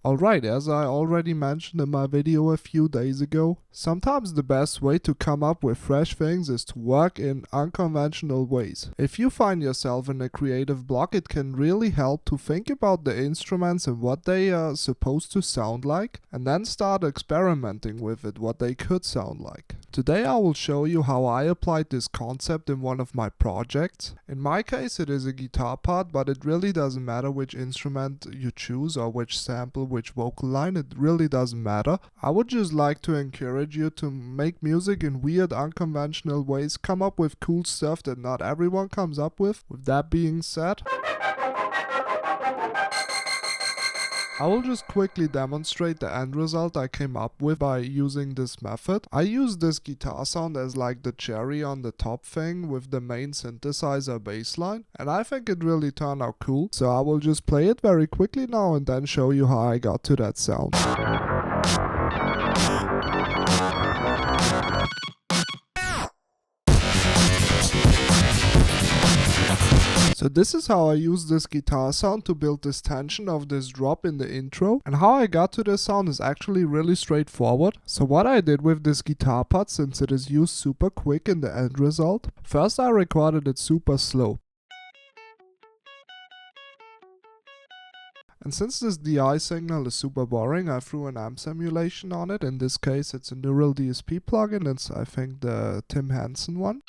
Alright, as I already mentioned in my video a few days ago, sometimes the best way to come up with fresh things is to work in unconventional ways. If you find yourself in a creative block, it can really help to think about the instruments and what they are supposed to sound like, and then start experimenting with it, what they could sound like. Today I will show you how I applied this concept in one of my projects. In my case it is a guitar part, but it really doesn't matter which instrument you choose or which sample, which vocal line, it really doesn't matter. I would just like to encourage you to make music in weird, unconventional ways, come up with cool stuff that not everyone comes up with. With that being said, I will just quickly demonstrate the end result I came up with by using this method. I use this guitar sound as like the cherry on the top thing with the main synthesizer bassline, and I think it really turned out cool. So I will just play it very quickly now and then show you how I got to that sound. So this is how I use this guitar sound to build this tension of this drop in the intro, and how I got to this sound is actually really straightforward. So what I did with this guitar part, since it is used super quick in the end result, first I recorded it super slow. And since this DI signal is super boring, I threw an amp simulation on it. In this case it's a Neural DSP plugin, it's I think the Tim Henson one.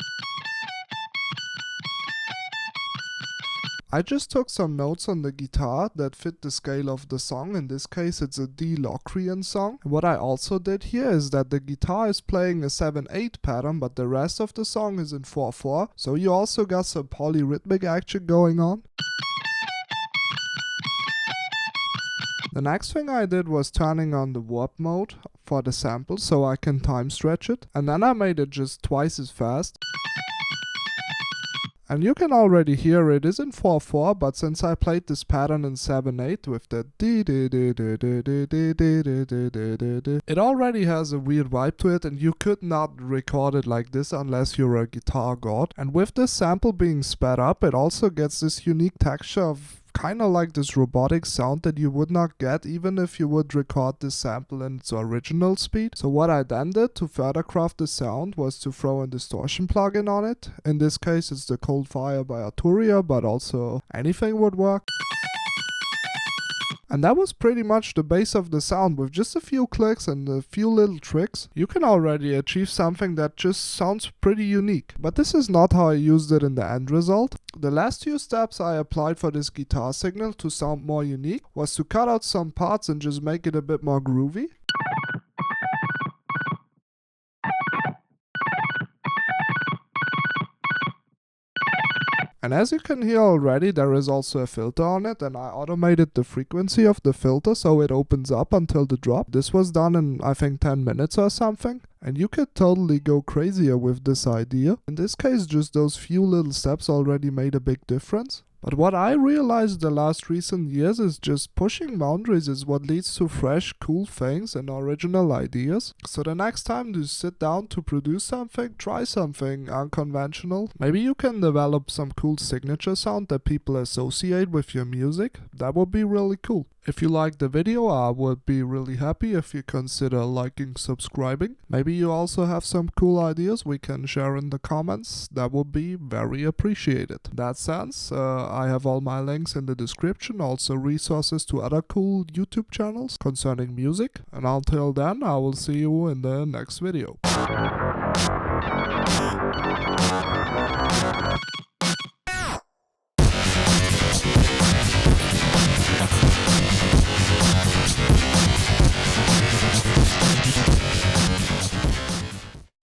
I just took some notes on the guitar that fit the scale of the song. In this case it's a D Locrian song. And what I also did here is that the guitar is playing a 7/8 pattern, but the rest of the song is in 4/4, so you also got some polyrhythmic action going on. The next thing I did was turning on the warp mode for the sample so I can time stretch it, and then I made it just twice as fast. And you can already hear it is in 4/4, but since I played this pattern in 7/8 with the it already has a weird vibe to it, and you could not record it like this unless you're a guitar god. And with this sample being sped up, it also gets this unique texture of kind of like this robotic sound that you would not get even if you would record this sample in its original speed. So what I then did to further craft the sound was to throw a distortion plugin on it. In this case it's the Cold Fire by Arturia, but also anything would work. And that was pretty much the base of the sound. With just a few clicks and a few little tricks, you can already achieve something that just sounds pretty unique. But this is not how I used it in the end result. The last few steps I applied for this guitar signal to sound more unique was to cut out some parts and just make it a bit more groovy. And as you can hear already, there is also a filter on it, and I automated the frequency of the filter so it opens up until the drop. This was done in I think 10 minutes or something. And you could totally go crazier with this idea. In this case, just those few little steps already made a big difference. But what I realized the last recent years is just pushing boundaries is what leads to fresh, cool things and original ideas. So the next time you sit down to produce something, try something unconventional. Maybe you can develop some cool signature sound that people associate with your music. That would be really cool. If you liked the video, I would be really happy if you consider liking, subscribing. Maybe you also have some cool ideas we can share in the comments. That would be very appreciated. In that sense, I have all my links in the description, also resources to other cool YouTube channels concerning music. And until then, I will see you in the next video.